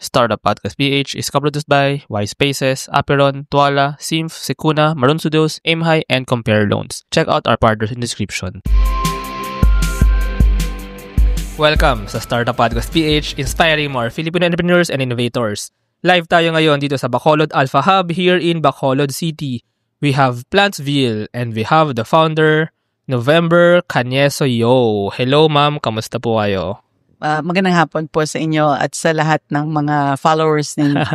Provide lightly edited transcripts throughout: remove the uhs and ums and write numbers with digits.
Startup Podcast PH is co-produced by Y Spaces, Aperon, Tuala, Symph, Secuna, Maroon Studios, Aimhigh, and Compare Loans. Check out our partners in the description. Welcome sa Startup Podcast PH, inspiring more Filipino entrepreneurs and innovators. Live tayo ngayon dito sa Bacolod Alpha Hub here in Bacolod City. We have Plantsville and we have the founder, November Canieso. Yo! Hello ma'am, kamusta po kayo? Magandang hapon po sa inyo at sa lahat ng mga followers ninyo.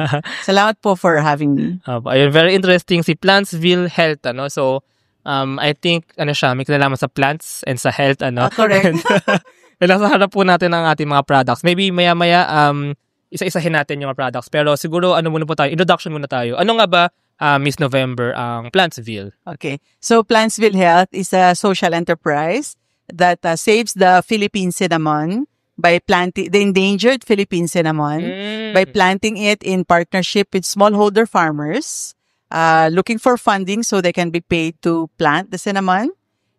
Salamat po for having me. Ayun, very interesting si Plantsville Health, ano? So, I think, may kinalaman sa plants and sa health, ano? Correct. Nasa harap po natin ang ating mga products. Maybe maya-maya, isa-isahin natin yung mga products. Pero siguro, muna po tayo? Introduction muna tayo. Ano nga ba, Miss November, ang Plantsville? Okay. So, Plantsville Health is a social enterprise that saves the Philippine cinnamon by planting the endangered Philippine cinnamon by planting it in partnership with smallholder farmers, looking for funding so they can be paid to plant the cinnamon.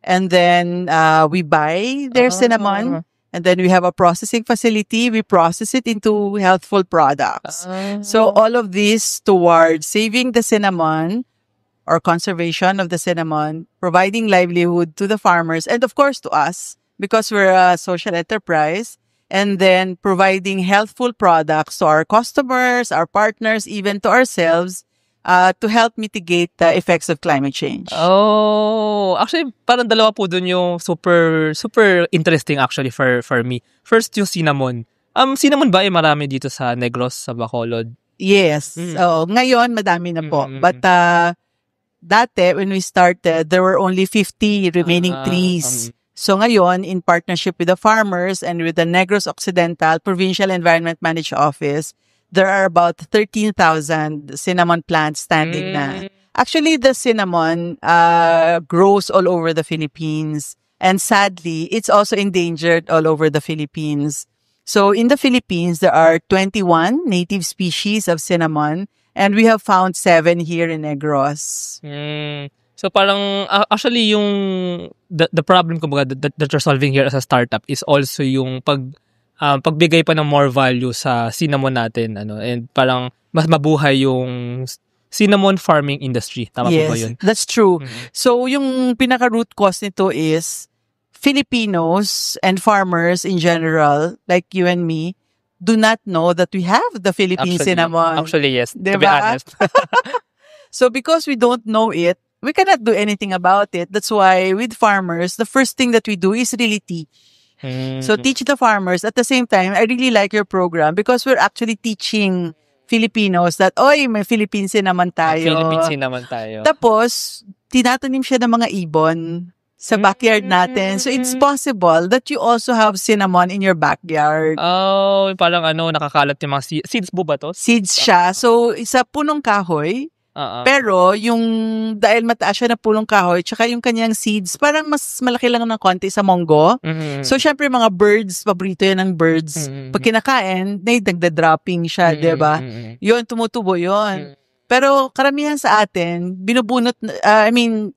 And then we buy their cinnamon, and then we have a processing facility. We process it into healthful products. So all of this towards saving the cinnamon or conservation of the cinnamon, providing livelihood to the farmers, and of course to us, because we're a social enterprise. And then providing healthful products to our customers, our partners, even to ourselves, to help mitigate the effects of climate change. Oh, actually, parang dalawa po dun yung super interesting actually for me. First, yung cinnamon. Cinnamon ba ay marami dito sa Negros, sa Bacolod? Yes. So, ngayon, madami na po. But dati, when we started, there were only 50 remaining trees. So ngayon, in partnership with the farmers and with the Negros Occidental Provincial Environment Management Office, there are about 13,000 cinnamon plants standing na. Actually, the cinnamon grows all over the Philippines. And sadly, it's also endangered all over the Philippines. So in the Philippines, there are 21 native species of cinnamon, and we have found 7 here in Negros. So parang actually yung the problem kumbaga that you're solving here as a startup is also yung pagbigay pa ng more value sa cinnamon natin, and parang mas mabuhay yung cinnamon farming industry. Tama po ba yun? Yes, that's true. So yung pinaka-root cause nito is Filipinos and farmers in general, like you and me, do not know that we have the Philippine cinnamon. Actually, yes. Diba? To be honest. So because we don't know it, we cannot do anything about it. That's why with farmers, the first thing that we do is really teach. So teach the farmers. At the same time, I really like your program because we're actually teaching Filipinos that, may Philippine cinnamon tayo. Philippine cinnamon tayo. Tapos, tinatanim siya ng mga ibon sa backyard natin. So it's possible that you also have cinnamon in your backyard. Oh, parang nakakalat yung mga seeds po ba to? Seeds siya. So, isa punong kahoy. Pero, dahil mataas siya na pulong kahoy, tsaka yung kanyang seeds, parang mas malaki lang ng konti sa monggo. So, syempre, mga birds, paborito yan ng birds. Pag kinakain, nagda-dropping siya, diba? Yun, tumutubo yun. Pero, karamihan sa atin, binubunot,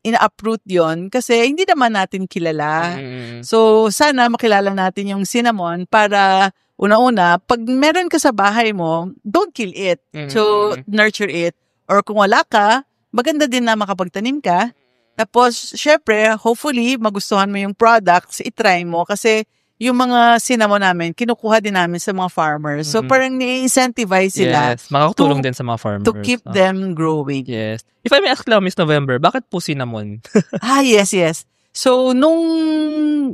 ina-uproot yon kasi hindi naman natin kilala. So, sana makilala natin yung cinnamon para, una-una, pag meron ka sa bahay mo, don't kill it. So, nurture it. Or kung wala ka, maganda din na makapagtanim ka. Tapos, syempre, hopefully, magustuhan mo yung products, itry mo. Kasi yung mga cinnamon namin, kinukuha din namin sa mga farmers. So, parang ni-incentivize sila. Yes, makakatulong din sa mga farmers. To keep them growing. Yes. If I may ask lang, Miss November, bakit po cinnamon? Yes. So, nung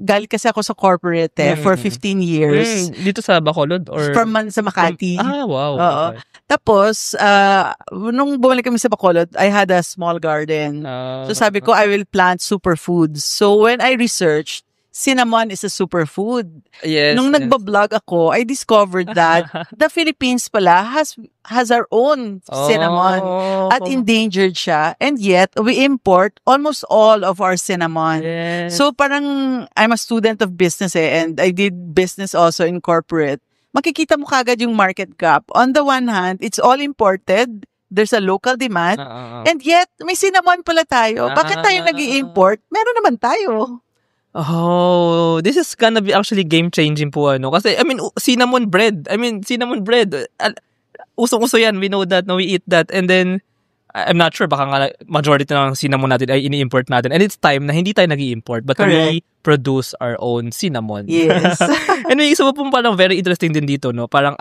galing kasi ako sa corporate for 15 years. Dito sa Bacolod? Or sa Makati. Wow. Oo. Okay. Tapos, nung bumalik kami sa Bacolod, I had a small garden. So sabi ko, I will plant superfoods. So when I researched, cinnamon is a superfood. Yes. Nung nagbablog ako, I discovered that the Philippines pala has our own cinnamon at endangered siya. And yet, we import almost all of our cinnamon. Yes. So parang, I'm a student of business and I did business also in corporate. Makikita mo kagad yung market gap. On the one hand, it's all imported. There's a local demand. And yet, may cinnamon pala tayo. Bakit tayo nag-i-import? Meron naman tayo. Oh, this is gonna be actually game-changing po, Kasi, cinnamon bread. usong-uso yan. We know that, no, we eat that. And then, I'm not sure, baka nga majority ng cinnamon natin ay ini-import natin. And it's time na hindi tayo nag-i-import, but we produce our own cinnamon. Yes. And may isa pa pong parang very interesting din dito, no? Parang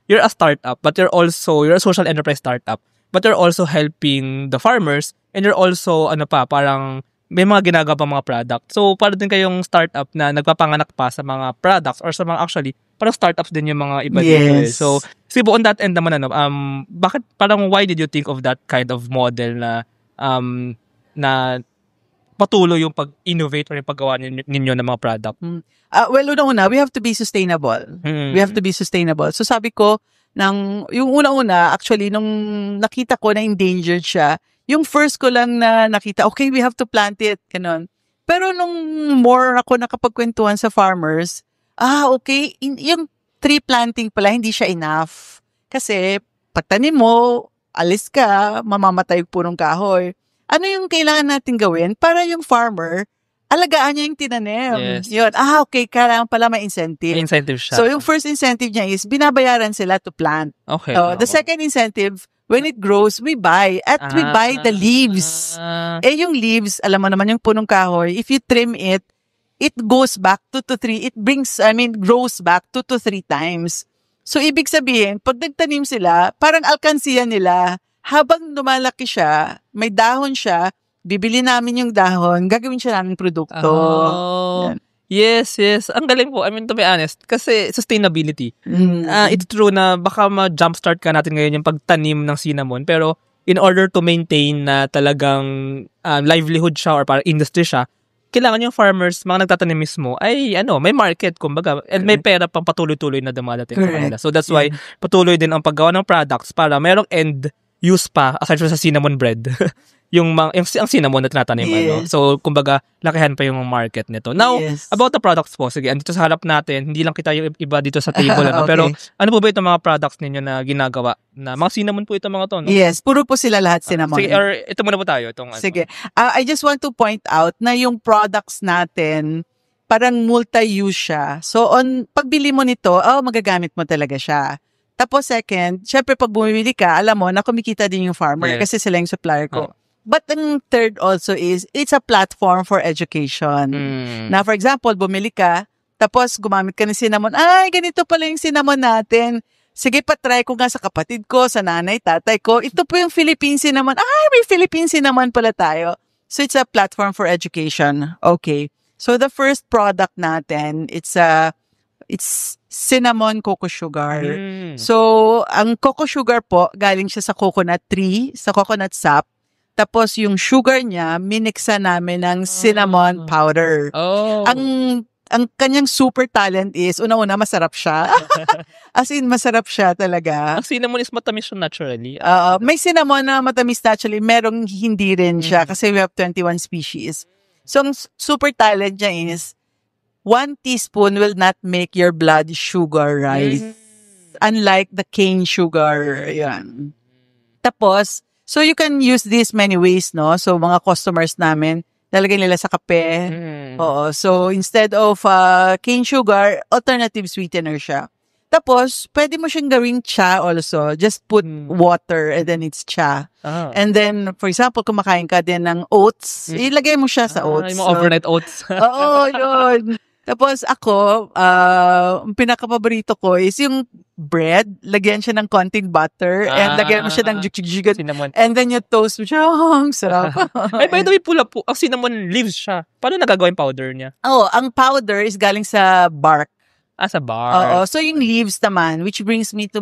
you're a startup, but you're a social enterprise startup, but you're also helping the farmers, and you're also, parang may mga ginagawa pa mga product. So, para din kayong startup na nagpapanganak pa sa mga products or sa mga actually, parang startups din yung mga iba dito. So, siguro on that end naman, bakit, parang why did you think of that kind of model na patuloy yung pag-innovate or yung paggawa ninyo ng mga product? Well, una-una, we have to be sustainable. We have to be sustainable. So, sabi ko, yung una-una, actually, nung nakita ko na endangered siya, yung first ko lang na nakita, okay, we have to plant it, ganun. Pero nung more ako nakapagkwentuhan sa farmers, okay, yung tree planting pala, hindi siya enough. Kasi, pagtanim mo, alis ka, mamamatay yung punong kahoy. Ano yung kailangan natin gawin para yung farmer, alagaan niya yung tinanim. Yes. Yun. Okay, kailangan pala may incentive. May incentive siya. So, yung first incentive niya is, binabayaran sila to plant. Okay. The second incentive, when it grows, we buy. At we buy the leaves. Yung leaves, alam mo naman yung punong kahoy, if you trim it, it goes back 2 to 3. Grows back 2 to 3 times. So, ibig sabihin, pag nagtanim sila, parang alkansiya nila, habang lumalaki siya, may dahon siya, bibili namin yung dahon, gagawin siya namin produkto. Yan. Yes. Ang galing po. To be honest, kasi sustainability. It's true na baka ma-jumpstart ka natin ngayon yung pagtanim ng cinnamon, pero in order to maintain na talagang livelihood siya or parang industry siya, kailangan yung farmers, mga nagtatanim mismo, ay may market, kumbaga, and may pera pang patuloy-tuloy na dumadating sa kanila. So that's why patuloy din ang paggawa ng products para merong end use pa, aside from sa cinnamon bread. ang cinnamon na tinatanim. Yes. So, kumbaga, lakihan pa yung market nito. Now, about the products po, sige, andito sa harap natin, hindi lang kita yung iba dito sa table, Okay. pero ano po ba itong mga products ninyo na ginagawa? Na mga cinnamon po itong mga to, no? Yes, puro po sila lahat cinnamon. Sige, or ito muna po tayo. Sige. I just want to point out na yung products natin, parang multi-use siya. So, pagbili mo nito, magagamit mo talaga siya. Tapos second, syempre pag bumibili ka, alam mo na kumikita din yung farmer kasi sila yung supplier ko. But the third also is, it's a platform for education. Na for example, bumili ka, tapos gumamit ka ng cinnamon, ganito pala yung cinnamon natin. Sige, patry ko nga sa kapatid ko, sa nanay, tatay ko. Ito po yung Philippine cinnamon. May Philippine cinnamon pala tayo. So it's a platform for education. Okay. So the first product natin, it's cinnamon cocoa sugar. So, ang cocoa sugar po, galing siya sa coconut tree, sa coconut sap. Tapos, yung sugar niya, miniksa namin ng cinnamon powder. Ang kanyang super talent is, una-una, masarap siya. As in, masarap siya talaga. Ang cinnamon is matamis siya naturally. May cinnamon na matamis naturally, merong hindi rin siya kasi we have 21 species. So, ang super talent niya is, 1 teaspoon will not make your blood sugar rise. Unlike the cane sugar. Yan. Tapos, so you can use this many ways, no? So, mga customers namin, lalagay nila sa kape. Oo. So, instead of cane sugar, alternative sweetener siya. Tapos, pwede mo siyang gawing cha also. Just put water and then it's cha. And then, for example, kumakain ka din ng oats, ilagay mo siya sa oats. Yung mga overnight oats. Oo, yun. Tapos ako, ang pinaka-paborito ko is yung bread, lagyan siya ng konting butter, and lagyan mo siya ng jig-jig, and then you toast mo siya. Ang sarap. Ay, by the way, pula po, ang cinnamon leaves siya. Paano nagagawa yung powder niya? Ang powder is galing sa bark. Sa bark. Oo, so yung leaves naman, which brings me to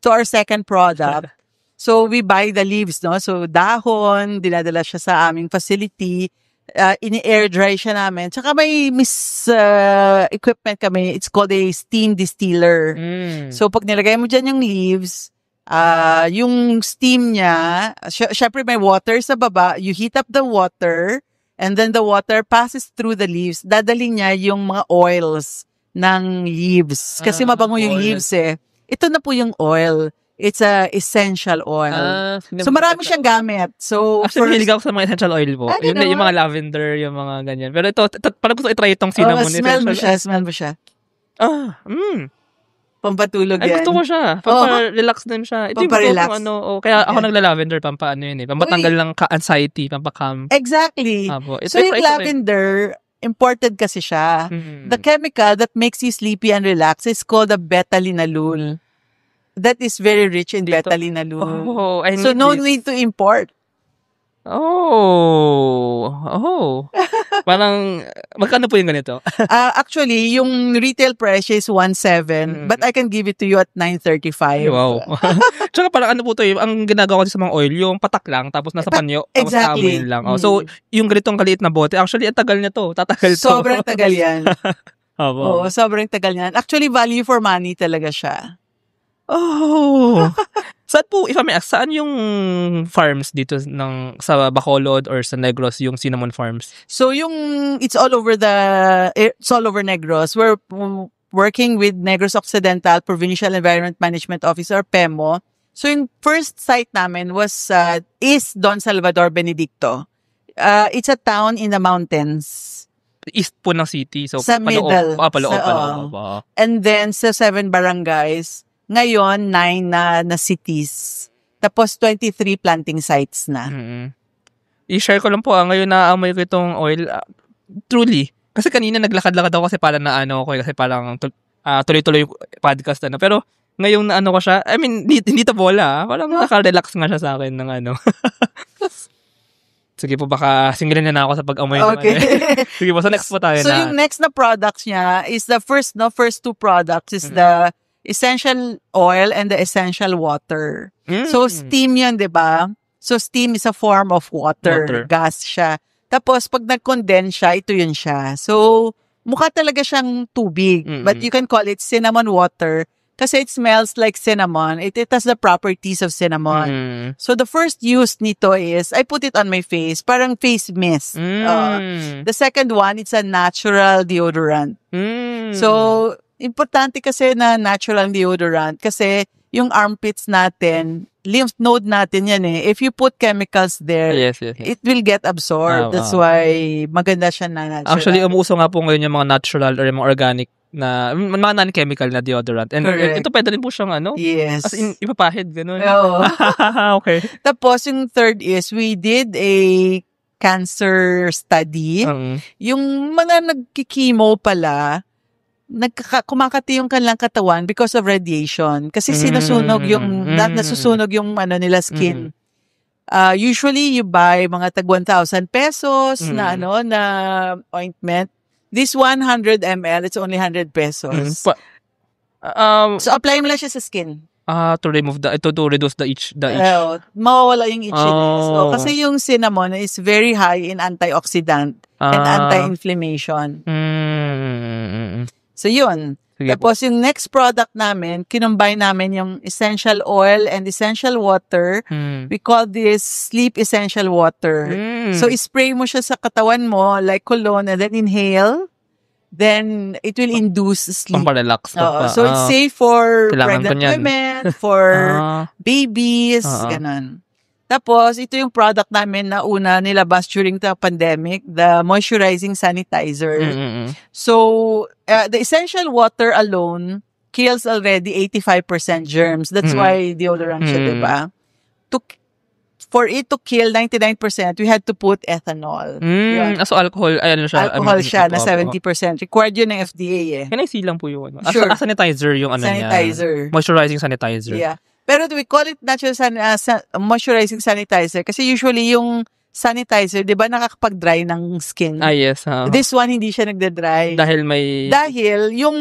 our second product. So we buy the leaves, no? So dahon, dinadala siya sa aming facility, ini-air dry siya namin. Tsaka may equipment kami. It's called a steam distiller. So, pag nilagay mo dyan yung leaves, yung steam niya, syempre may water sa baba. You heat up the water, and then the water passes through the leaves. Dadaling niya yung mga oils ng leaves. Kasi mabango yung leaves eh. Ito na po yung oil. It's a essential oil. So, marami siyang gamit. So, actually, hilig ako sa mga essential oil po. Yung mga lavender, yung mga ganyan. Pero ito parang gusto i-try itong cinnamon. Smell mo siya. Pampatulog Ay, yan. gusto ko siya. Pampa-relax din siya. Ito yung Pampa-relax. gusto ko, kaya ako nagla-lavender, anxiety yun eh. Pampatanggal ng anxiety, pampakam. Exactly. Apo. So yung lavender, imported kasi siya. The chemical that makes you sleepy and relax is called the beta-linalool. That is very rich in beta-linalool. So no need to import. Parang, magkano po yung ganito? Actually, yung retail price is 1.7, but I can give it to you at 9.35. Wow. Tsaka parang ano po to, ang ginagawa ko sa mga oil, yung patak lang, tapos nasa panyo, tapos kaamoyin lang. So, yung ganitong kaliit na bote, actually, ang tagal niya to. Tatagal to. Sobrang tagal yan. Oo, sobrang tagal yan. Actually, value for money talaga siya. Saan po, if I may ask, saan yung farms dito sa Bacolod or sa Negros, yung cinnamon farms? So it's all over Negros. We're working with Negros Occidental Provincial Environment Management Office or PEMO. So yung first site namin is Don Salvador Benedicto. It's a town in the mountains. East po ng city. So, sa middle. Paloob. And then sa 7 barangays. Ngayon, 9 na cities. Tapos, 23 planting sites na. I-share ko lang po, ngayon naaamoy ko itong oil. Truly. Kasi kanina naglakad-lakad ako kasi parang kasi parang tuloy-tuloy yung podcast Pero, ngayong ko siya, I mean, hindi to bola. Parang naka-relax nga siya sa akin ng Sige po, baka singilin na ako sa pag-amoy. Okay. Sige po, so next po tayo So, yung next na products niya is the first 2 products is the essential oil and the essential water. So, steam yun, di ba? So, steam is a form of water. Gas siya. Tapos, pag nag-condense siya, ito yun siya. So, mukha talaga siyang tubig. But you can call it cinnamon water kasi it smells like cinnamon. It has the properties of cinnamon. So, the first use nito is, I put it on my face, parang face mist. The second one, it's a natural deodorant. So, importante kasi na natural deodorant kasi yung armpits natin, lymph node natin yan eh. If you put chemicals there, it will get absorbed. That's why maganda siya na natural. Actually, umuso nga po ngayon yung mga natural or yung mga organic na, mga non-chemical na deodorant. And ito pwede rin po siyang Yes. as in, ipapahid, gano'n. Okay. Tapos yung third is, we did a cancer study. Yung mga nagkikimo pala, kumakati yung kanilang katawan because of radiation. Kasi sinusunog nasusunog yung nila skin. Usually, you buy mga tag 1,000 pesos na ointment. This 100 ml, it's only 100 pesos. So, apply mo lang siya sa skin. To reduce the itch. Mawawala yung itchiness. Kasi yung cinnamon is very high in antioxidant and anti-inflammation. So, yun. Tapos, yung next product namin, kinumbine namin yung essential oil and essential water. We call this sleep essential water. So, spray mo siya sa katawan mo like cologne and then inhale. Then, it will induce sleep. Pamparelax. So, it's safe for pregnant women, for babies, ganun. Tapos, ito yung product namin na una nilabas during the pandemic, the moisturizing sanitizer. So, the essential water alone kills already 85% germs. That's why deodorant siya, diba? For it to kill 99%, we had to put ethanol. So, alcohol, alcohol siya na 70%. Required yun ng FDA eh. Can I see lang po yung Sure. Sanitizer yung sanitizer. Niya. Moisturizing sanitizer. Yeah. Pero we call it natural moisturizing sanitizer kasi usually yung sanitizer, di ba, nakakapag-dry ng skin? Yes. This one, hindi siya nagda-dry. Dahil yung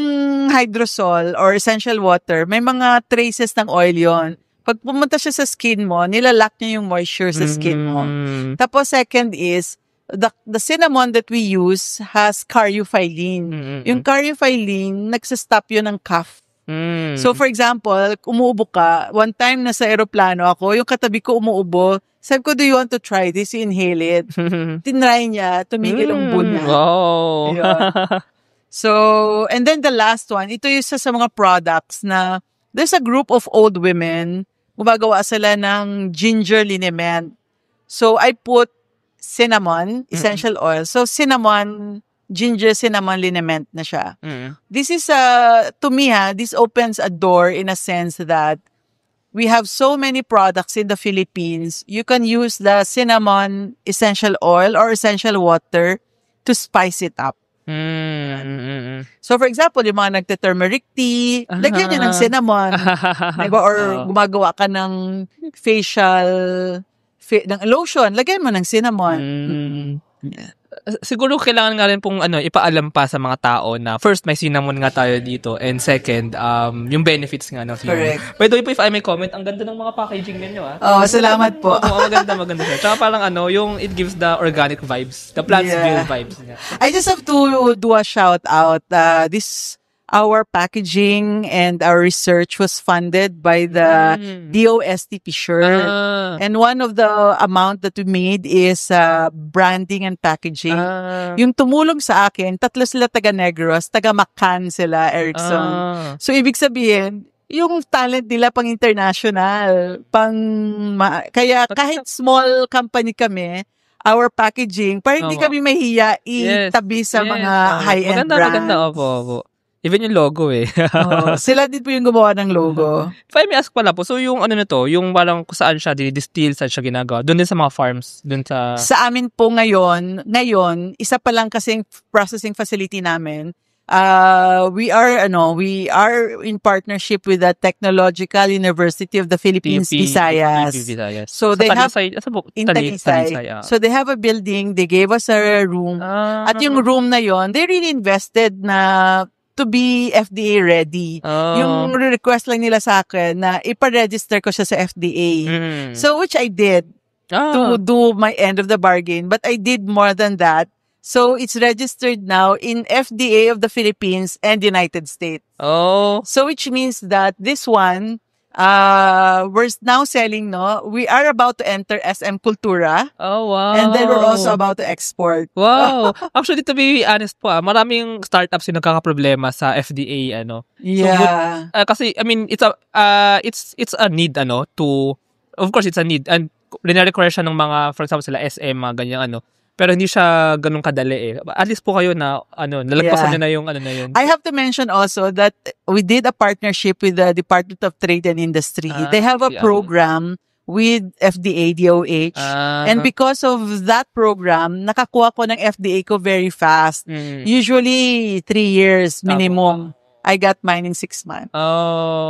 hydrosol or essential water, may mga traces ng oil yon. Pag pumunta siya sa skin mo, nilalock niya yung moisture sa skin mo. Tapos second is, the cinnamon that we use has caryophyllene. Yung caryophyllene, nagsastop yun ng cough. So, for example, umuubo ka. One time, nasa aeroplano ako, yung katabi ko umuubo. Sabi ko, do you want to try this? You inhale it. Tinry niya, tumigil ang ubo niya. Wow. So, and then the last one, ito yung sa mga products na there's a group of old women, gumagawa sila ng ginger liniment. So, I put cinnamon, essential oil. So, cinnamon ginger cinnamon liniment na siya. Mm. This is, to me, this opens a door in a sense that we have so many products in the Philippines. You can use the cinnamon essential oil or essential water to spice it up. So, for example, yung mga nagte-turmeric tea, lagyan nyo ng cinnamon. Diba? Or gumagawa ka ng ng lotion, lagyan mo ng cinnamon. Yeah. Siguro kailangan nga rin pong ipaalam pa sa mga tao na first, may cinnamon nga tayo dito, and second, yung benefits nga ng cinnamon. Correct. By the way po, if I may comment, ang ganda ng mga packaging ninyo, Salamat po. Maganda siya. Tsaka parang yung it gives the organic vibes, the Plantsville vibes nga. I just have to do a shout out. Our packaging and our research was funded by the DOSTP shirt. And one of the amount that we made is branding and packaging. Yung tumulong sa akin, 3 sila taga Negros, taga Macan sila, Erickson. So, ibig sabihin, yung talent nila pang international, kaya kahit small company kami, our packaging, parang hindi kami mahiya itabi sa mga high-end brands. Maganda, opo. Even yung logo sila din po yung gumawa ng logo. If I may ask pala po, so yung yung parang kung saan siya distill, saan siya ginagawa, doon din sa mga farms, doon sa... Sa amin po ngayon, isa pa lang kasing processing facility namin. We are in partnership with the Technological University of the Philippines, Visayas. So they have in Talisay. So they have a building, they gave us a room. At yung room na yon, they really invested na to be FDA ready. Yung request lang nila sa akin na ipa-register ko siya sa FDA. So, which I did to do my end of the bargain. But I did more than that. So, it's registered now in FDA of the Philippines and United States. So, which means that this one, we're now selling, we are about to enter SM Cultura. Wow. And then we're also about to export. Wow. Actually, to be honest po, maraming startups yung nagkakaproblema sa FDA, Yeah. So, kasi, I mean, it's a need, of course, it's a need. And, line-require siya ng mga, for example, sila SM, mga ganyan, pero hindi siya ganun kadali At least po kayo na, nalagpasan nyo na yung, na yun. I have to mention also that we did a partnership with the Department of Trade and Industry. They have a program with FDA, DOH. And because of that program, nakakuha ko ng FDA ko very fast. Usually, 3 years minimum. I got mine in 6 months.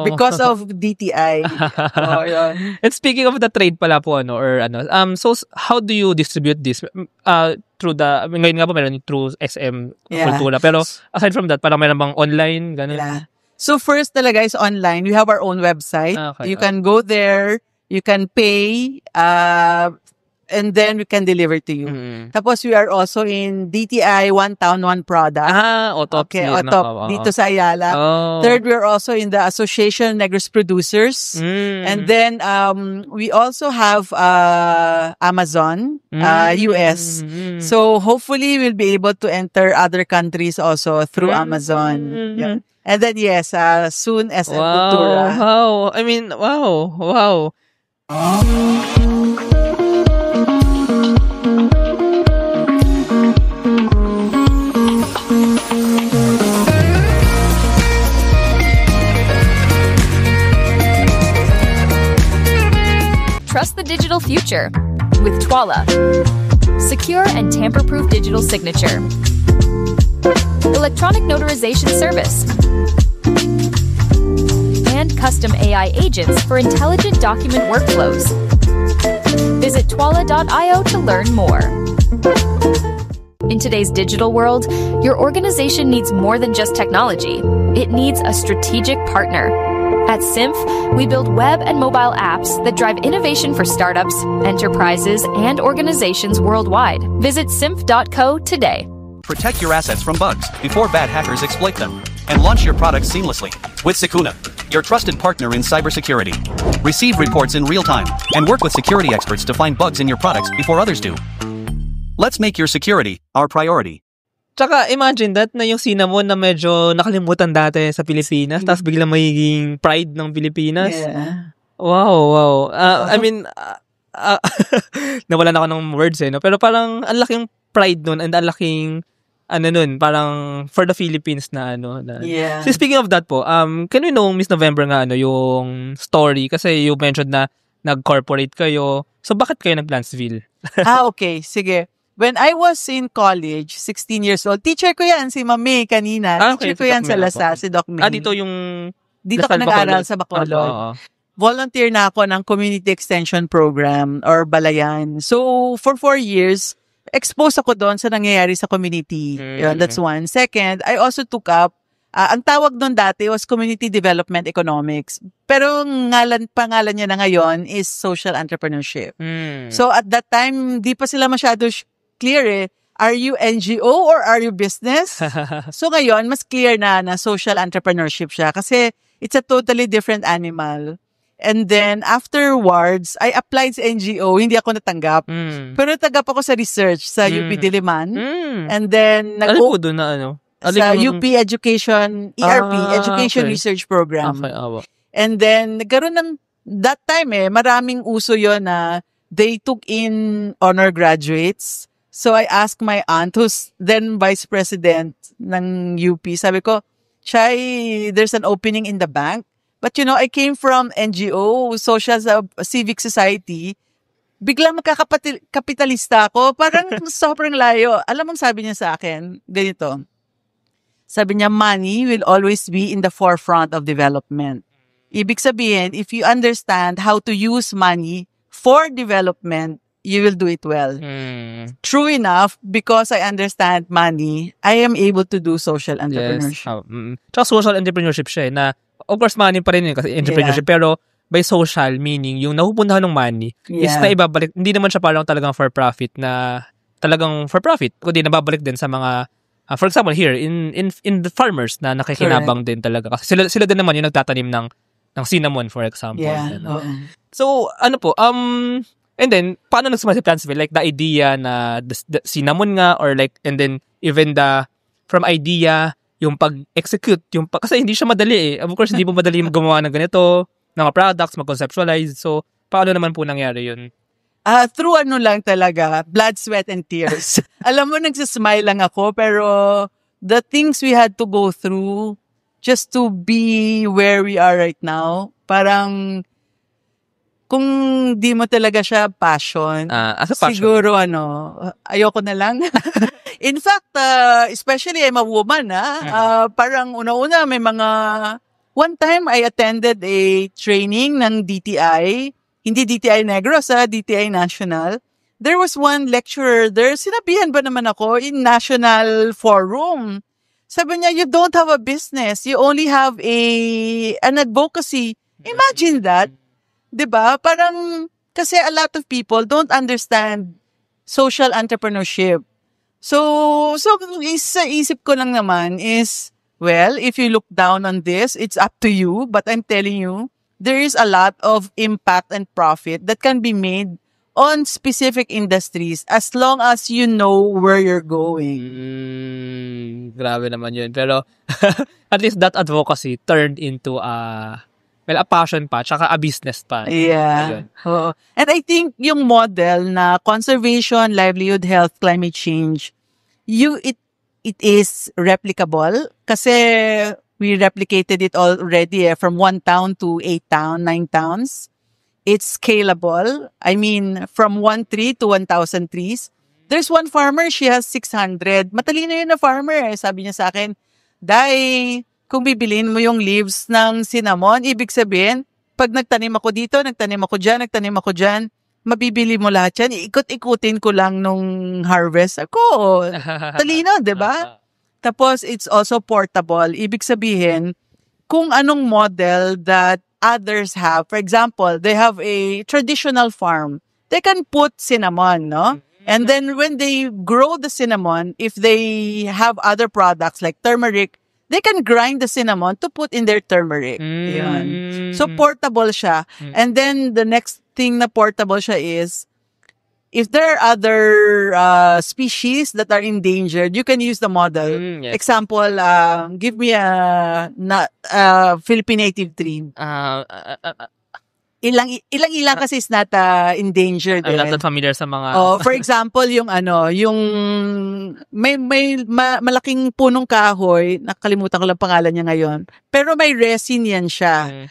Because of DTI. And speaking of the trade pala po, so how do you distribute this? Through ngayon nga po meron through SM Cultura. Pero aside from that, parang meron bang online? Ganun? Yeah. So first talaga is online. We have our own website. You can go there, you can pay, and then we can deliver to you. Tapos we are also in DTI One Town, One Product. OTOP. Okay, OTOP. Dito sa Ayala. Third, we are also in the Association Negros Producers. And then we also have Amazon, US. So hopefully we'll be able to enter other countries also through Amazon. Yeah. And then yes, soon SM Cultura. Wow. I mean, wow. Trust the digital future with Twala. Secure and tamper-proof digital signature. Electronic notarization service. And custom AI agents for intelligent document workflows. Visit twala.io to learn more. In today's digital world, your organization needs more than just technology. It needs a strategic partner. At Symph, we build web and mobile apps that drive innovation for startups, enterprises, and organizations worldwide. Visit symph.co today. Protect your assets from bugs before bad hackers exploit them. And launch your products seamlessly with Secuna, your trusted partner in cybersecurity. Receive reports in real time and work with security experts to find bugs in your products before others do. Let's make your security our priority. Tsaka imagine that na yung cinnamon na medyo nakalimutan dati sa Pilipinas, tapos biglang magiging pride ng Pilipinas. Yeah. Wow. I mean, nawalan ako ng words pero parang ang laking pride nun and ang laking parang for the Philippines na Yeah. So speaking of that po, can we know, Miss November nga, yung story? Kasi you mentioned na nag-corporate kayo. So bakit kayo nag-Plantsville? Okay. Sige. When I was in college, 16 years old, teacher ko yan, si Ma'am May kanina. Okay, Teacher ko si yan Doc sa May Lasal, si Doc May. Dito yung... Dito Lasal, ako nag-aral Bacolod. sa Bacolod. Oo. Volunteer na ako ng Community Extension Program or Balayan. So, for 4 years, exposed ako doon sa nangyayari sa community. Yun, that's one. Second, I also took up, ang tawag doon dati was Community Development Economics. Pero pangalan niya na ngayon is Social Entrepreneurship. So, at that time, di pa sila masyado clear Are you NGO or are you business? So ngayon, mas clear na social entrepreneurship siya kasi it's a totally different animal. And then, afterwards, I applied sa NGO. Hindi ako natanggap. Pero natanggap ako sa research sa UP Diliman. And then, Ano po doon na sa UP Education, ERP, Education Research Program. Okay, And then, nagkaroon ng, that time maraming uso yon na they took in honor graduates. So, I asked my aunt, who's then vice president ng UP, sabi ko, Chay, there's an opening in the bank. But I came from NGO, social civic society. Biglang magkakapitalista ako. Parang sobrang layo. Alam mo sabi niya sa akin, ganito. Sabi niya, money will always be in the forefront of development. Ibig sabihin, if you understand how to use money for development, you will do it well. True enough, because I understand money, I am able to do social entrepreneurship. Yes. Tsaka social entrepreneurship siya na, of course, money pa rin yun kasi entrepreneurship, pero by social, meaning yung napupuntahan ng money is na ibabalik. Hindi naman siya parang talagang for profit na talagang for profit, kundi nababalik din sa mga, for example, here, in the farmers na nakikinabang din talaga. Kasi sila din naman yung nagtatanim ng cinnamon, for example. Yeah. So, and then, paano nagsimula si Plantsville? Like, the idea na the cinnamon nga, or like, and then, even from idea, yung pag-execute, kasi hindi siya madali Of course, hindi mo madali gumawa ng ganito, ng products, mag-conceptualize. So, paano naman po nangyari yun? Through lang talaga, blood, sweat, and tears. Alam mo, nagsasmile lang ako, pero the things we had to go through just to be where we are right now, parang, kung di mo talaga siya passion, siguro ayoko na lang. In fact, especially I'm a woman, parang una-una may one time I attended a training ng DTI, hindi DTI Negros, DTI National. There was one lecturer there, sinabihan ba naman ako in national forum. Sabi niya, you don't have a business, you only have an advocacy. Imagine that. Diba? Parang, kasi a lot of people don't understand social entrepreneurship. So sa isip ko lang naman is, well, if you look down on this, it's up to you. But I'm telling you, there is a lot of impact and profit that can be made on specific industries as long as you know where you're going. Grabe naman yun. Pero, at least that advocacy turned into a passion pa, tsaka a business pa. Yeah. And I think yung model na conservation, livelihood, health, climate change, it is replicable kasi we replicated it already from 1 town to 8 town, 9 towns. It's scalable. I mean, from 1 tree to 1,000 trees. There's one farmer, she has 600. Matalino yun na farmer. Sabi niya sa akin, kung bibilin mo yung leaves ng cinnamon, ibig sabihin, pag nagtanim ako dito, nagtanim ako dyan, mabibili mo lahat yan. Ikot-ikutin ko lang nung harvest ako. Talino, di ba? Tapos, it's also portable. Ibig sabihin, kung anong model that others have, for example, they have a traditional farm, they can put cinnamon, no? And then when they grow the cinnamon, if they have other products like turmeric, they can grind the cinnamon to put in their turmeric. Yan. So, portable siya. And then, the next thing na portable siya is, if there are other species that are endangered, you can use the model. Yes. Example, give me a Philippine native tree. ilang kasi is not endangered. I'm not that familiar sa mga... For example, yung may malaking punong kahoy, nakalimutan ko lang pangalan niya ngayon, pero may resin yan siya.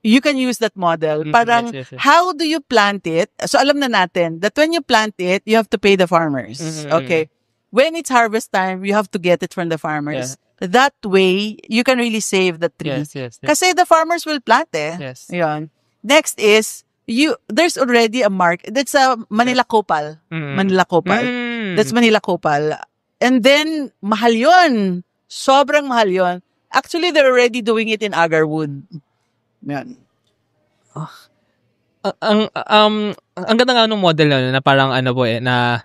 You can use that model. Parang, yes. how do you plant it? So, alam na natin that when you plant it, you have to pay the farmers. Okay? When it's harvest time, you have to get it from the farmers. That way, you can really save the tree. Yes. Kasi the farmers will plant Yes. Yun. Next is, there's already a market. That's a Manila Copal. Manila Copal. That's Manila Copal. And then, mahal yun. Sobrang mahal yun. Actually, they're already doing it in agarwood. Yan. Ang ganda nga nung model na parang na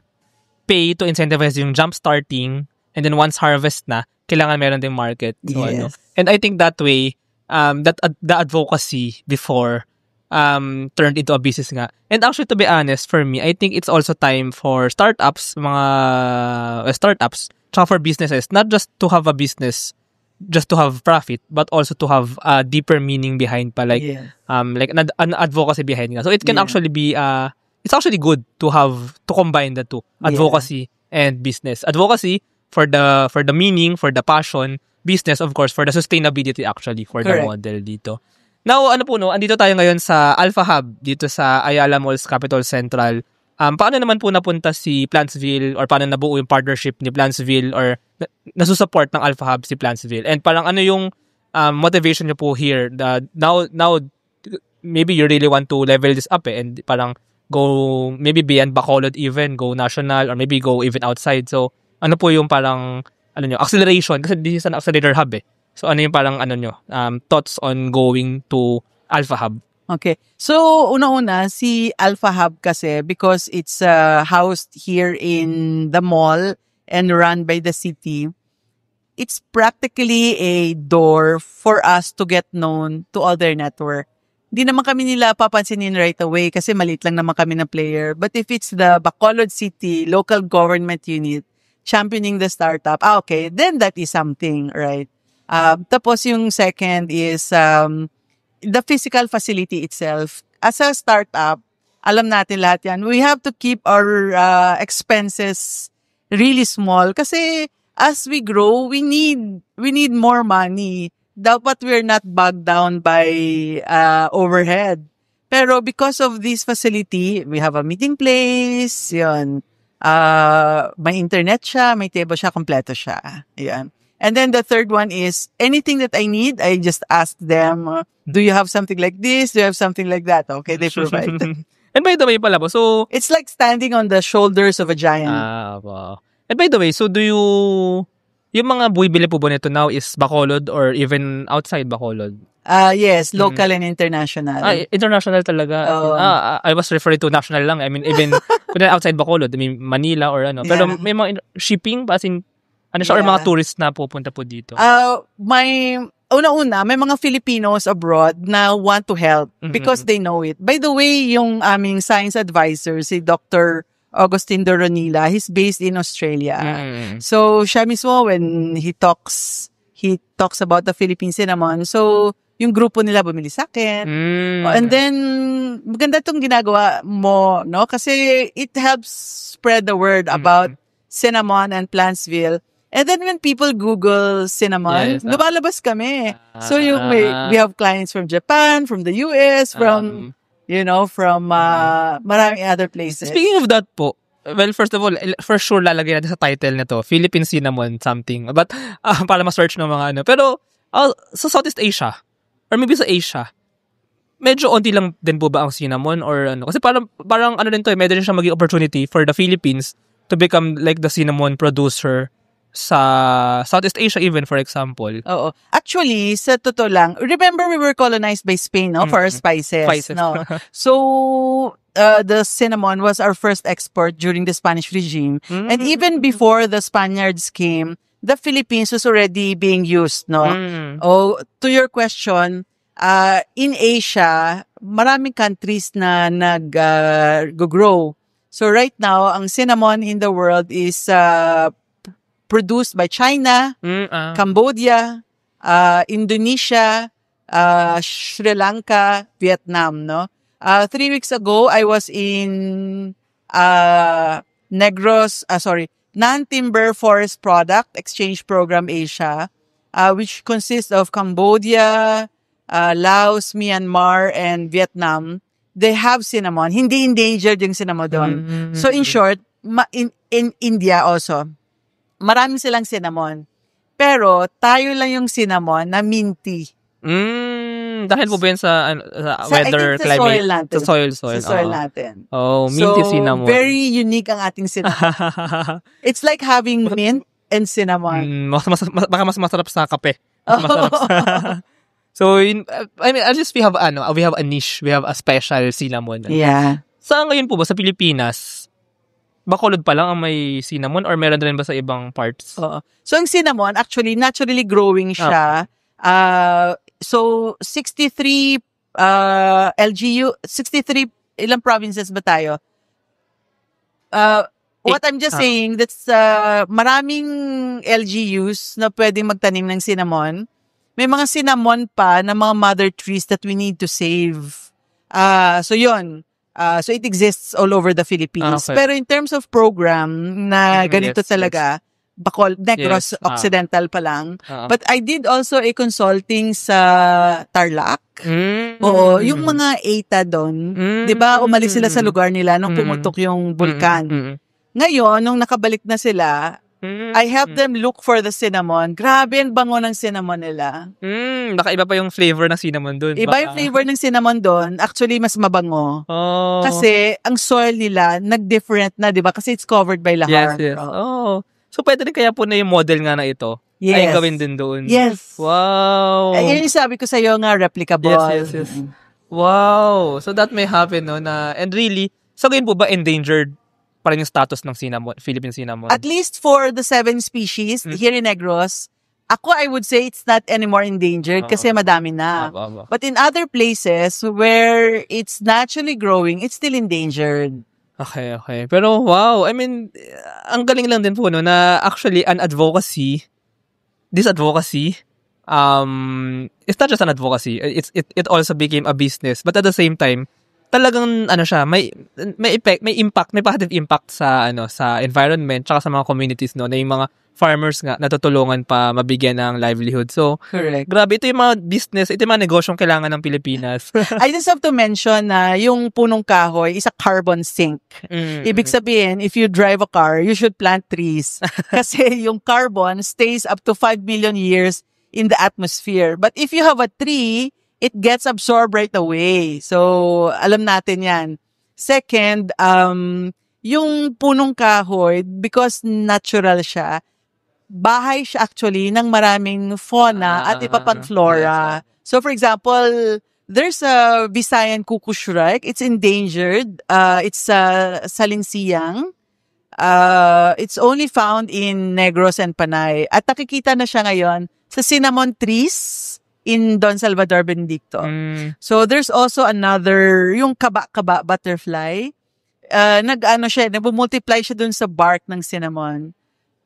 pay to incentivize yung jump starting, and then once harvest na, kailangan meron din market. So, Yes. And I think that way, the advocacy before turned into a business nga. And actually, to be honest, for me, I think it's also time for startups, tsaka for businesses, not just to have a business, just to have profit, but also to have a deeper meaning behind pa, like an advocacy behind nga. So it can actually be it's actually good to combine the two, advocacy and business. Advocacy for the meaning, for the passion, business of course for the sustainability actually for the model dito. Now andito tayo ngayon sa Alpha Hub dito sa Ayala Malls Capital Central. Paano naman po napunta si Plantsville, or paano nabuo yung partnership ni Plantsville, or nasusupport ng Alpha Hub si Plantsville? And parang ano yung motivation niyo po here? Now maybe you really want to level this up and parang go maybe beyond Bacolod, even go national, or maybe go even outside. So ano po yung parang acceleration, kasi this is an accelerator hub eh. So ano yung parang thoughts on going to Alpha Hub? Okay. So, una-una, si Alpha Hub kasi, because it's housed here in the mall and run by the city, it's practically a door for us to get known to other network. Hindi naman kami nila papansinin right away kasi maliit lang naman kami na player. But if it's the Bacolod City local government unit championing the startup, okay, then that is something, right? Tapos yung second is the physical facility itself. As a startup, alam natin lahat yan. We have to keep our expenses really small kasi as we grow, we need more money. Dapat we're not bogged down by overhead. Pero because of this facility, we have a meeting place, yun. May internet siya, may table siya, kompleto siya. Yan. And then the third one is anything that I need, I just ask them, do you have something like this? Do you have something like that? Okay, they provide. And by the way pala po, so... It's like standing on the shoulders of a giant. Wow. And by the way, so do you... Yung mga buibili po ba nito now is Bacolod or even outside Bacolod? Yes, local and international. International talaga. I was referring to national lang. I mean, even outside Bacolod, I mean, Manila or ano. Pero may mga shipping, as in, or mga tourists na pupunta po dito? Una-una, may mga Filipinos abroad na want to help because they know it. By the way, yung aming science advisor, si Dr. Augustine Doronila, he's based in Australia. So, siya mismo, when he talks about the Philippine cinnamon, so, yung grupo nila bumili sa akin. And then, maganda itong ginagawa mo, no? Kasi it helps spread the word about cinnamon and Plantsville. And then when people Google cinnamon, lumalabas kami. So we have clients from Japan, from the US, from maraming other places. Speaking of that po, well, first of all, for sure lalagyan natin sa title nito, Philippine cinnamon something. But para ma-search ng mga ano. Pero sa Southeast Asia, or maybe sa Asia, medyo onti lang din po ba ang cinnamon or ano? Kasi parang ano din to, medyo siya maging opportunity for the Philippines to become like the cinnamon producer sa Southeast Asia even, for example. Oo. Actually, sa totoo lang, remember we were colonized by Spain, no? For our spices. No? So, the cinnamon was our first export during the Spanish regime. And even before the Spaniards came, the Philippines was already being used, no? To your question, in Asia, maraming countries na nag-grow. So right now, ang cinnamon in the world is produced by China, Cambodia, Indonesia, Sri Lanka, Vietnam, no? 3 weeks ago, I was in Non-Timber Forest Product Exchange Program Asia, which consists of Cambodia, Laos, Myanmar, and Vietnam. They have cinnamon. Hindi endangered yung cinnamon doon. So in short, in India also, marami silang cinnamon. Pero tayo lang yung cinnamon na minty. Dahil po ba yun sa weather, climate? Soil natin. Sa soil. Sa soil natin. Oh, minty cinnamon. Very unique ang ating cinnamon. It's like having mint and cinnamon. Baka mas masarap sa kape. Mas masarap sa... So, at least we have a niche. We have a special cinnamon. Yeah. Saan ngayon po ba? Sa Pilipinas? Bacolod pa lang ang may cinnamon or meron rin ba sa ibang parts? So, ang cinnamon, actually, naturally growing siya. So, 63 LGU, 63, ilang provinces ba tayo? What I'm just saying, that's maraming LGUs na pwedeng magtanim ng cinnamon. May mga cinnamon pa na mga mother trees that we need to save. So yun. So it exists all over the Philippines. Okay. Pero in terms of program na ganito talaga, Negros Occidental pa lang. But I did also a consulting sa Tarlac. Oo, yung mga ETA doon, 'di ba? Umalis sila sa lugar nila nung pumutok yung bulkan. Ngayon, nung nakabalik na sila, I helped them look for the cinnamon. Grabe ang bango ng cinnamon nila. Baka iba pa yung flavor ng cinnamon doon. Iba yung flavor ng cinnamon doon. Actually, mas mabango. Oh. Kasi ang soil nila, nag-different na, di ba? Kasi it's covered by lahar. Yes. Oh. So, pwede rin kaya po na yung model nga na ito ay gawin din doon. Yes. Wow. Yun yung sabi ko sa'yo nga, replicable. Yes. Wow. So, that may happen, no? And really, so ngayon po ba endangered pa rin yung status ng cinnamon, Philippine cinnamon? At least for the 7 species here in Negros, I would say it's not anymore endangered kasi madami na. But in other places where it's naturally growing, it's still endangered. Okay. Pero wow, I mean, ang galing lang din po, no, na actually this advocacy, it's not just an advocacy, it also became a business. But at the same time, talagang may impact, may positive impact sa sa environment tsaka sa mga communities, no, na yung mga farmers nga natutulungan pa mabigyan ng livelihood. So, correct. Grabe, ito yung mga business, ito yung mga negosyong kailangan ng Pilipinas. I just have to mention na yung punong kahoy is a carbon sink. Ibig sabihin, if you drive a car, you should plant trees. Kasi yung carbon stays up to 5 million years in the atmosphere. But if you have a tree, it gets absorbed right away. So, alam natin yan. Second, yung punong kahoy, because natural siya, bahay siya actually ng maraming fauna at iba pang flora. Yes. So, for example, there's a Visayan kukushrike. It's endangered. It's salinsiyang. It's only found in Negros and Panay. At nakikita na siya ngayon sa cinnamon trees in Don Salvador Benedicto. So, there's also another, yung kaba-kaba butterfly. Nag-multiply siya dun sa bark ng cinnamon.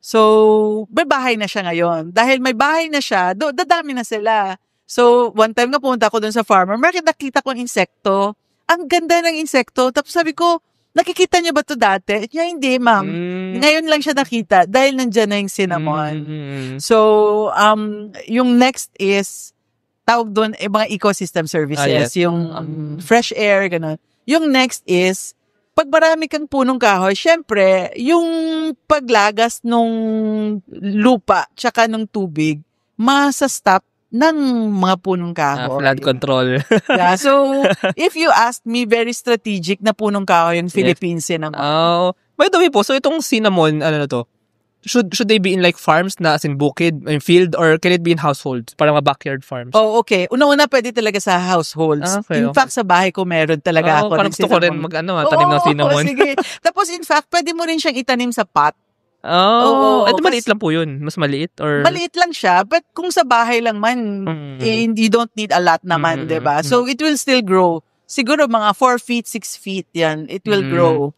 So, may bahay na siya ngayon. Dahil may bahay na siya, dadami na sila. So, one time nga pumunta ako dun sa farmer, nakita ko ang insekto. Ang ganda ng insekto. Tapos sabi ko, nakikita niyo ba to dati? Niya, hindi, ma'am. Ngayon lang siya nakita dahil nandyan na yung cinnamon. So, yung next is, tawag doon, mga ecosystem services. Yes. Yung fresh air, gano'n. Yung next is, pag marami kang punong kahoy, syempre, yung paglagas nung lupa tsaka nung tubig, masa-stop ng mga punong kahoy. Flood control. Yeah, so, if you ask me, very strategic na punong kahoy yung Philippine cinnamon. Oh, by the way po, so itong cinnamon, should they be in like farms na as in bukid, in field, or can it be in households? Parang mga backyard farms? Oh, okay. Una-una pwede talaga sa households. Okay, in fact, sa bahay ko meron talaga ako parang ng gusto ko rin tanim ng cinnamon. Sige. Tapos in fact, pwede mo rin siyang itanim sa pot. Maliit lang po yun. Mas maliit? Or... Maliit lang siya, but kung sa bahay lang man, you don't need a lot naman, diba? So, it will still grow. Siguro mga 4 feet, 6 feet yan. It will grow.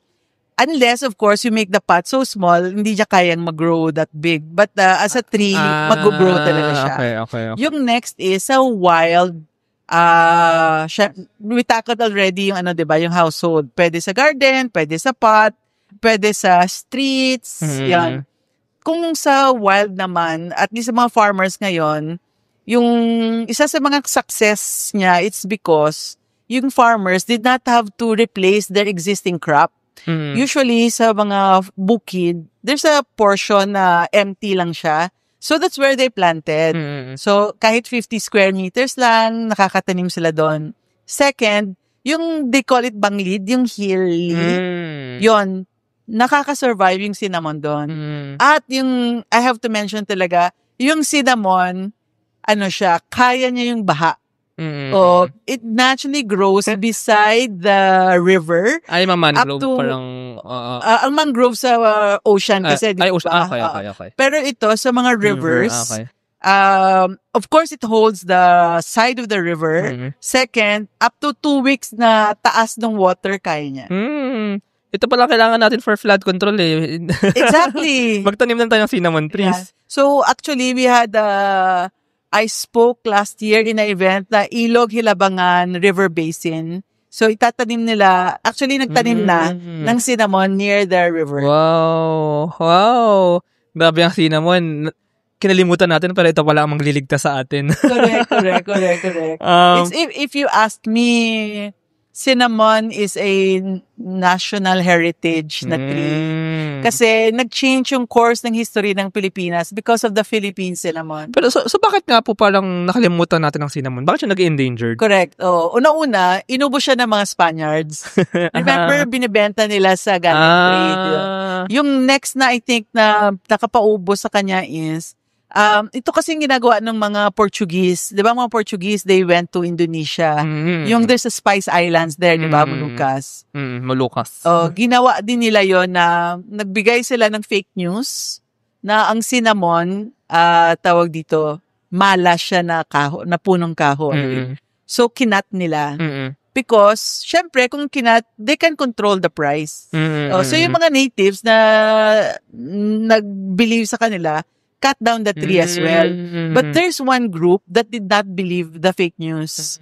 Unless, of course, you make the pot so small, hindi niya kayang mag-grow that big. But as a tree, mag-grow talaga siya. Okay. Yung next is sa wild we tackled already yung diba, yung household. Pwede sa garden, pwede sa pot, pwede sa streets, yan. Kung sa wild naman, at least sa mga farmers ngayon, yung isa sa mga success niya, it's because yung farmers did not have to replace their existing crop. Usually, sa mga bukid, there's a portion na empty lang siya. So, that's where they planted. So, kahit 50 square meters lang, nakakatanim sila doon. Second, yung they call it banglid, yung hilly, yon nakaka-survive yung cinnamon doon. At yung, I have to mention talaga, yung cinnamon, kaya niya yung baha. It naturally grows beside the river. Ay, mangrove parang... ang mangrove sa ocean kasi. Okay. Pero ito, sa mga rivers, of course, it holds the side of the river. Second, up to 2 weeks na taas ng water, kaya niya. Ito pala kailangan natin for flood control eh. Exactly. Magtanim lang tayo ng cinnamon trees. Yeah. So, actually, we had... I spoke last year in an event na Ilog Hilabangan River Basin. So, itatanim nila, actually, nagtanim na ng cinnamon near the river. Wow! Grabe ang cinnamon. Kinalimutan natin, pero ito pala ang magliligtas sa atin. Correct. If you ask me, cinnamon is a national heritage na tree. Kasi nag-change yung course ng history ng Pilipinas because of the Philippine cinnamon. Pero so bakit nga po parang nakalimutan natin ang cinnamon? Bakit siya nag-endangered? Correct. Una-una, inubos siya ng mga Spaniards. Remember, binibenta nila sa Ganteng trade. Yung next na I think na nakapaubos sa kanya is, ito kasing ginagawa ng mga Portuguese. Di ba mga Portuguese, they went to Indonesia. Yung there's a Spice Islands there, di ba, Moluccas? Moluccas. Ginawa din nila yon na nagbigay sila ng fake news na ang cinnamon, tawag dito, malas siya na punong kahoy. So, kinat nila. Because, syempre, kung kinat, they can control the price. So, yung mga natives na nag-believe sa kanila, cut down the tree as well. But there's one group that did not believe the fake news.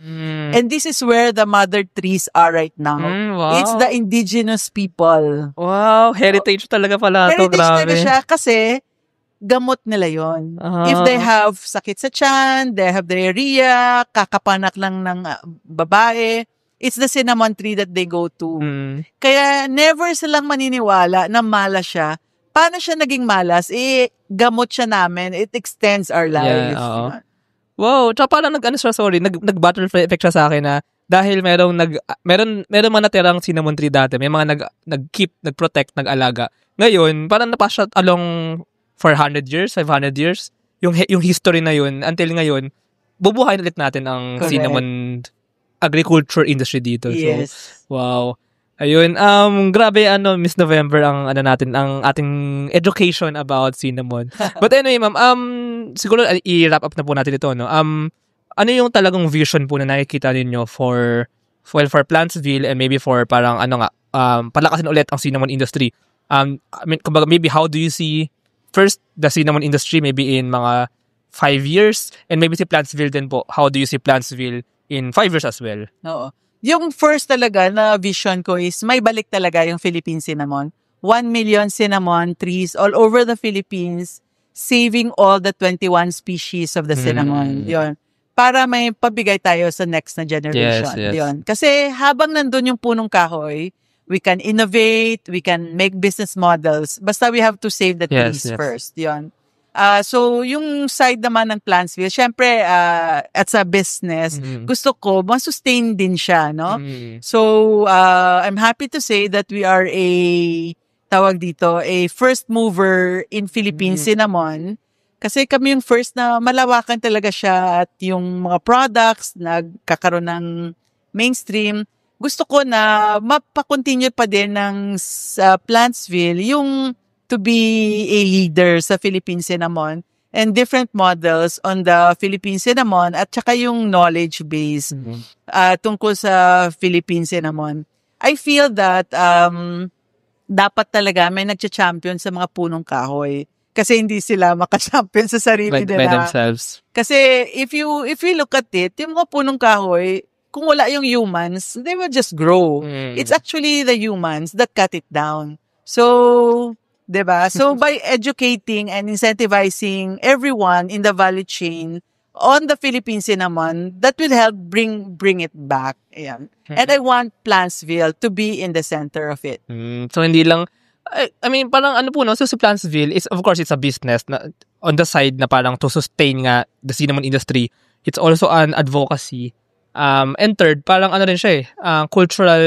And this is where the mother trees are right now. Wow. It's the indigenous people. Wow, heritage talaga pala ito. Heritage Grabe. talaga siya kasi gamot nila yon. If they have sakit sa tiyan, they have diarrhea, kakapanak lang ng babae, it's the cinnamon tree that they go to. Kaya never silang maniniwala na malas siya. Paano siya naging malas? Gamot siya namin. It extends our lives. Yeah, wow, tsaka parang nag-butterfly effect siya sa akin na dahil meron man natirang cinnamon tree dati, may mga nag-keep, nag-protect, nag-alaga. Ngayon, parang napasya along 400 years, 500 years, yung history na yun, until ngayon, bubuhayin ulit natin ang cinnamon agriculture industry dito. Yes. So, wow. Ayun, grabe Miss November ang ang ating education about cinnamon. But anyway, ma'am, siguro i-wrap up na po natin ito, no. Ano yung talagang vision po na nakikita ninyo for Plantsville and maybe for parang palakasin ulit ang cinnamon industry? I mean, kumbaga, maybe how do you see first the cinnamon industry maybe in mga 5 years and maybe si Plantsville din po. How do you see Plantsville in 5 years as well? Oo. Yung first talaga na vision ko is may balik talaga yung Philippine cinnamon. 1 million cinnamon trees all over the Philippines, saving all the 21 species of the cinnamon. Yun. Para may pabigay tayo sa next na generation. Yes. Yun. Kasi habang nandun yung punong kahoy, we can innovate, we can make business models. Basta we have to save the trees first. Yun. So, yung side naman ng Plantsville, syempre, as a business, gusto ko, ma-sustain din siya, no? So, I'm happy to say that we are a first mover in Philippine cinnamon. Kasi kami yung first na malawakan talaga siya at yung mga products nagkakaroon ng mainstream. Gusto ko na mapakontinue pa din ng Plantsville yung to be a leader sa Philippine cinnamon and different models on the Philippine cinnamon at saka yung knowledge base tungkol sa Philippine cinnamon. I feel that dapat talaga may nagcha-champion sa mga punong kahoy. kasi hindi sila makasampion sa sarili by nila. themselves. Kasi if you look at it, yung mga punong kahoy, kung wala yung humans, they will just grow. It's actually the humans that cut it down. So, diba? So, by educating and incentivizing everyone in the value chain on the Philippine cinnamon, that will help bring it back. Ayan. And I want Plantsville to be in the center of it. So, hindi lang, I mean, parang ano po, no? So, si Plantsville, is, of course, it's a business na, on the side na parang to sustain nga the cinnamon industry. It's also an advocacy. And third, parang ano rin siya cultural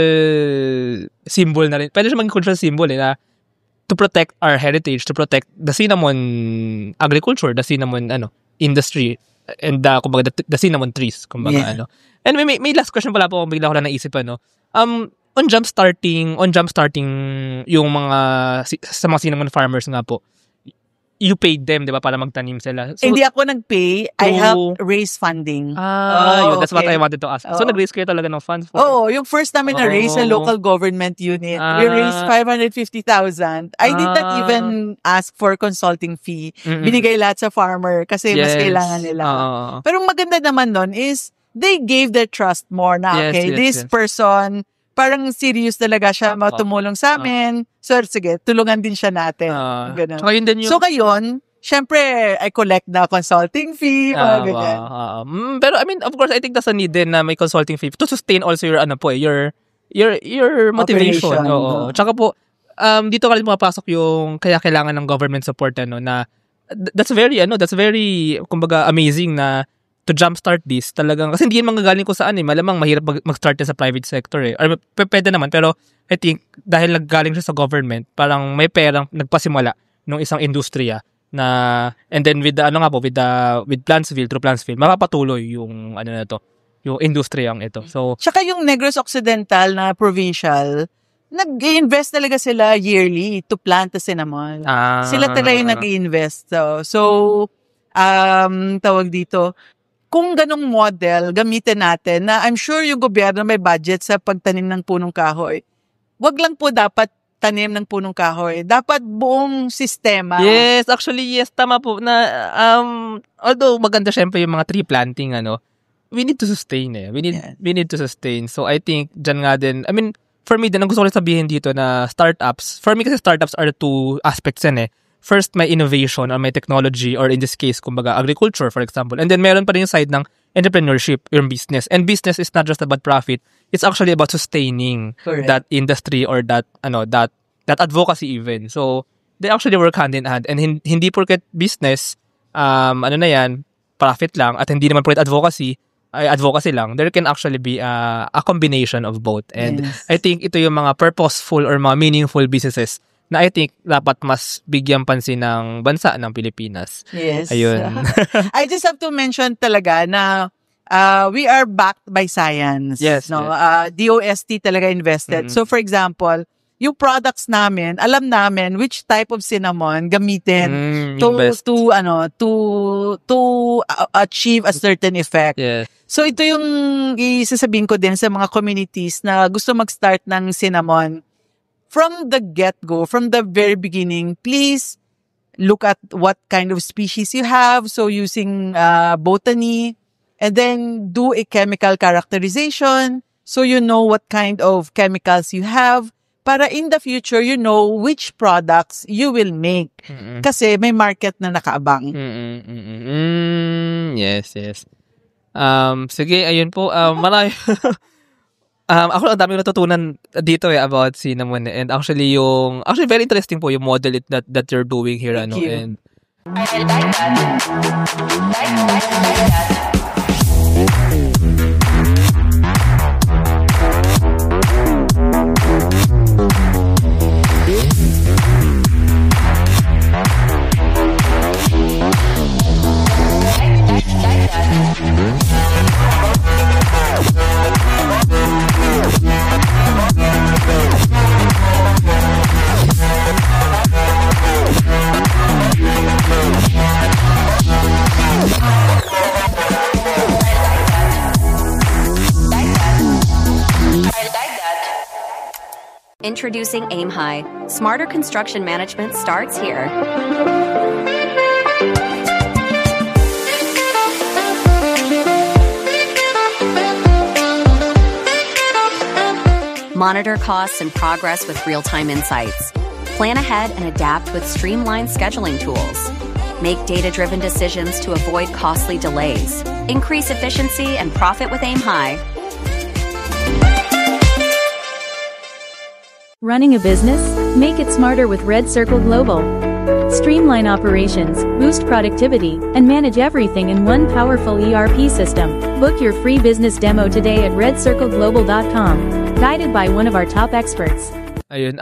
symbol na rin. Pwede siya maging cultural symbol na to protect our heritage, to protect the cinnamon agriculture, the cinnamon industry, and kumbaga the cinnamon trees, kumbaga And may last question pala po kung bigla ko lang naisip on jumpstarting yung mga sa mga cinnamon farmers nga po. You paid them, di ba, para magtanim sila. So, hindi ako nag-pay. I helped raise funding. Yun, that's what I wanted to ask. So, nag-raise kayo talaga ng funds? Yung first namin na-raise sa local government unit. We raised 550,000. I did not even ask for consulting fee. Binigay lahat sa farmer kasi mas kailangan nila. Pero maganda naman nun is, they gave their trust more na, this person, parang serious talaga siya tumulong sa amin. So, sige, tulungan din siya natin. Ganun. So, ngayon, syempre, I collect na consulting fee, ganyan. Pero, I mean, of course, I think that's a need din na may consulting fee to sustain also your motivation. Oo. Tsaka po, dito ka rin mapasok yung kaya kailangan ng government support, na that's very, kumbaga, amazing na to jumpstart this, talagang, kasi hindi yan manggagaling ko saan malamang mahirap mag-start sa private sector Or pwede naman, pero I think, dahil naggaling siya sa government, parang may perang nagpasimula ng isang industriya na, and then with with Plantsville, through Plantsville, mapapatuloy yung, yung industriyang ito. So, tsaka yung Negros Occidental na provincial, nag-i-invest talaga sila yearly to plant the cinnamon. Sila talaga yung nag-i-invest. So, tawag dito, kung ganong model gamitin natin na I'm sure yung gobyerno may budget sa pagtanim ng punong kahoy, wag lang po dapat tanim ng punong kahoy. Dapat buong sistema. Yes, actually, yes, tama po na although maganda syempre yung mga tree planting, we need to sustain We need to sustain. So I think dyan nga din, I mean, for me din, ang gusto ko rin sabihin dito na startups, for me kasi startups are two aspects First, may innovation or may technology, or in this case, kumbaga, agriculture, for example. And then, meron pa rin yung side ng entrepreneurship, yung business. And business is not just about profit. It's actually about sustaining that industry or that advocacy even. So, they actually work hand in hand. And hindi porket business, profit lang, at hindi naman porket advocacy lang. There can actually be a combination of both. And I think ito yung mga purposeful or mga meaningful businesses na I think dapat mas bigyan pansin ng bansa ng Pilipinas. Yes. Ayun. I just have to mention talaga na we are backed by science. Yes. DOST talaga invested. So for example, yung products namin, alam namin which type of cinnamon gamitin to achieve a certain effect. Yes. So ito yung isasabihin ko din sa mga communities na gusto mag-start ng cinnamon. From the get-go, from the very beginning, please look at what kind of species you have. So using botany, and then do a chemical characterization so you know what kind of chemicals you have para in the future you know which products you will make. Kasi may market na nakaabang. Yes. Sige, ayun po. Marami. Ako ang dami natutunan dito about cinnamon, and actually very interesting po yung model that you're doing here. Thank you. And I like that. Introducing Aim High. Smarter construction management starts here. Monitor costs and progress with real-time insights. Plan ahead and adapt with streamlined scheduling tools. Make data-driven decisions to avoid costly delays. Increase efficiency and profit with Aim High. Running a business? Make it smarter with Red Circle Global. Streamline operations, boost productivity, and manage everything in one powerful ERP system. Book your free business demo today at redcircleglobal.com. Guided by one of our top experts. Ayun.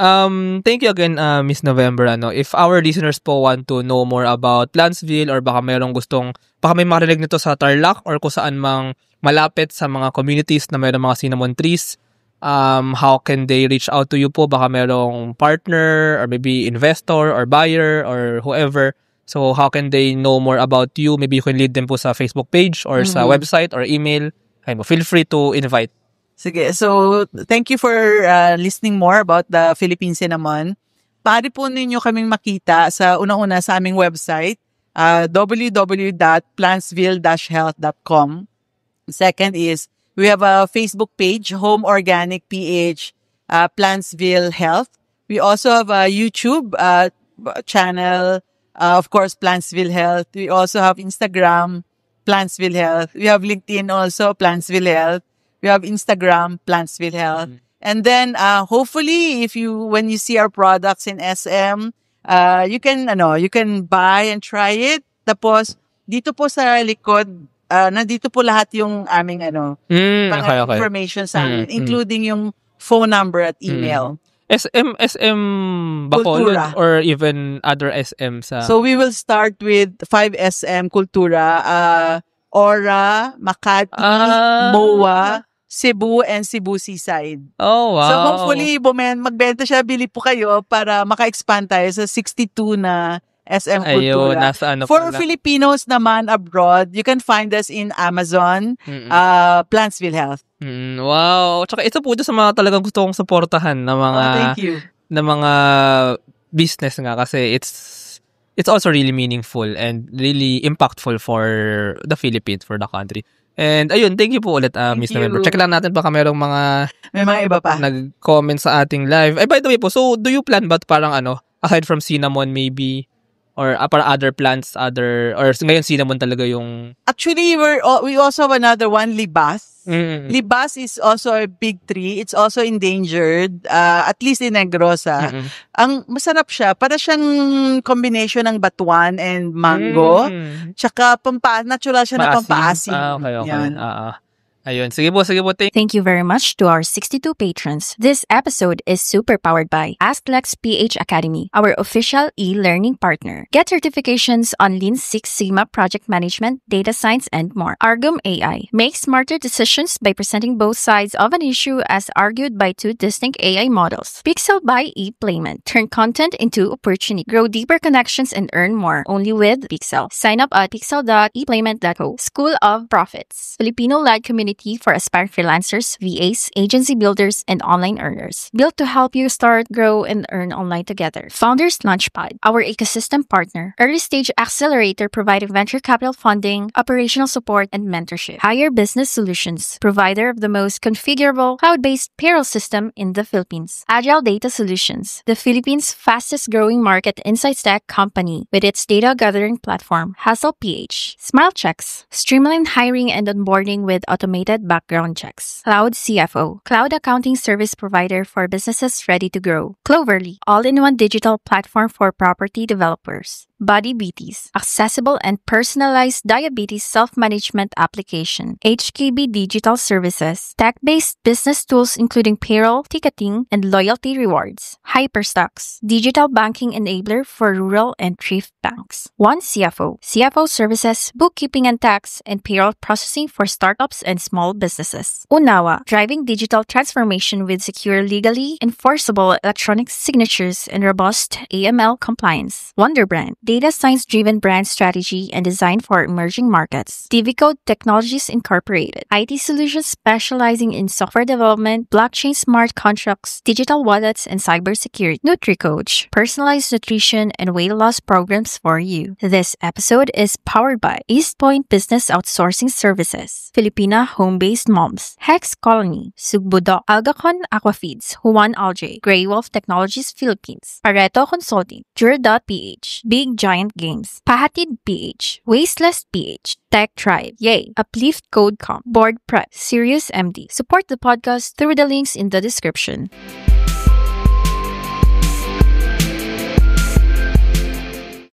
Thank you again, Miss November. If our listeners po want to know more about Plantsville or baka may marinig nito sa Tarlac or kung saan mang malapit sa mga communities na mayroong mga cinnamon trees, how can they reach out to you po? Baka merong partner or maybe investor or buyer or whoever. So how can they know more about you? Maybe you can lead them po sa Facebook page or sa website or email. Ayun, feel free to invite. Sige, so thank you for listening more about the Philippine cinnamon. Pari po ninyo kaming makita sa unang-una sa aming website, www.plantsville-health.com. Second is, we have a Facebook page, Home Organic PH Plantsville Health. We also have a YouTube channel, of course, Plantsville Health. We also have Instagram, Plantsville Health. We have LinkedIn also, Plantsville Health. We have Instagram, Plantsville Health. And then, hopefully, when you see our products in SM, you can buy and try it. Tapos, dito po sa likod, nandito po lahat yung aming, Okay. information sa amin, including yung phone number at email. SM Bacolod Kultura. or even other SM sa... So, we will start with 5 SM Kultura, Aura, Makati, MOA, Cebu, and Cebu Seaside. Oh, wow. So, hopefully, magbenta siya, bili po kayo para maka-expand tayo sa 62 na SM Ayun, Kultura. nasa For pala. Filipinos naman abroad, you can find us in Amazon, Plantsville Health. Wow. Tsaka ito po sa mga talagang gusto kong suportahan na mga... Thank you. Na mga business nga kasi it's also really meaningful and really impactful for the Philippines, for the country. And ayun, thank you po ulit, Miss November. Check lang natin baka merong May mga iba pa. nag-comment sa ating live. By the way po, so do you plan ba parang aside from cinnamon maybe, or para other plants, or ngayon cinnamon talaga yung... Actually, we also have another one, Libas. Libas is also a big tree. It's also endangered, at least in Negrosa. Ang masarap siya, para siyang combination ng batuan and mango. Tsaka natural siya na pampaasim. Okay. Yan. Ayun, sige po. Thank you very much to our 62 patrons. This episode is super powered by AskLex PH Academy, our official e-learning partner. Get certifications on Lean Six Sigma project management, data science, and more. Argum AI. Make smarter decisions by presenting both sides of an issue as argued by two distinct AI models. Pixel by ePlayment. Turn content into opportunity. Grow deeper connections and earn more. Only with Pixel. Sign up at pixel.eplayment.co. School of Profits. Filipino-led community for aspiring freelancers, VAs, agency builders, and online earners. Built to help you start, grow, and earn online together. Founders Launchpad, our ecosystem partner. Early stage accelerator providing venture capital funding, operational support, and mentorship. Hire Business Solutions, provider of the most configurable cloud-based payroll system in the Philippines. Agile Data Solutions, the Philippines' fastest growing market insights tech company with its data gathering platform, Hustle PH. Smile Checks, streamline hiring and onboarding with automated background checks. Cloud CFO, cloud accounting service provider for businesses ready to grow. Cloverly, all-in-one digital platform for property developers. Body Beaties, accessible and personalized diabetes self-management application. HKB Digital Services, tech-based business tools including payroll, ticketing, and loyalty rewards. Hyperstocks, digital banking enabler for rural and thrift banks. One CFO, CFO services, bookkeeping and tax, and payroll processing for startups and small businesses. Unawa, driving digital transformation with secure, legally enforceable electronic signatures and robust AML compliance. Wonderbrand, data science-driven brand strategy and design for emerging markets. DiviCode Technologies Incorporated, IT solutions specializing in software development, blockchain smart contracts, digital wallets, and cybersecurity. NutriCoach, personalized nutrition and weight loss programs for you. This episode is powered by East Point Business Outsourcing Services, Filipina Home-Based Moms, Hex Colony, Sugbudo, Algacon Aquafeeds, Juan Algae, Grey Wolf Technologies Philippines, Pareto Consulting, Jura.ph, Big Giant Games, Pahatid PH, Wasteless PH, Tech Tribe, Yay, Uplift Codecom, Board Prep, Sirius MD. Support the podcast through the links in the description.